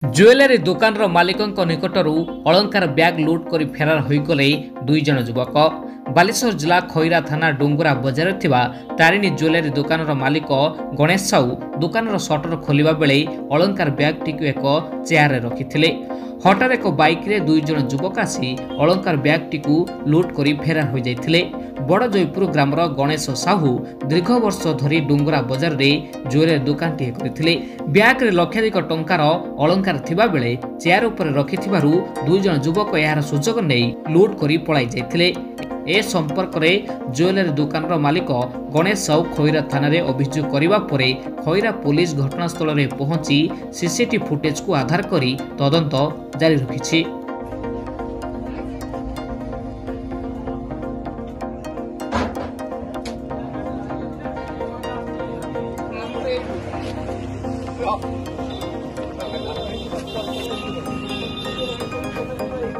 Jewellery दुकान मालिक निकटर अलंकार ब्याग लुट कर फेरार होगले दुई जन युवक। बालेश्वर जिला खैरा थाना डुंगुरा बजार तारिणी ज्वेलरी दुकान मालिक गणेश साहू दुकान सटर खोलिबा बेले अलंकार ब्याग टी एक चेयर रखिथिले। हठात एक बाइक रे दुई जन युवक आसी अलंकार ब्याग टी लुट कर फेरार हो जाइथिले। बड़ जयपुर ग्रामर गणेश साहू दीर्घ वर्ष धरी डुंगुरा बजार रे ज्वेलरी दुकान टी करथिले। ब्याग रे लक्षाधिक टंकार अलंकार थिबा बेले चेयर उपर रखिथिबारु दुई जन युवक यार सुजोग नै लुट करी पळाई जाइथिले। ए संपर्क में ज्वेलरी दुकान मालिक गणेश साहू खैरा थाना रे अभियोग करने पर खैरा पुलिस घटनास्थल में पहुंची सीसीटीवी फुटेज को आधार करी तदंत जारी रखिछि।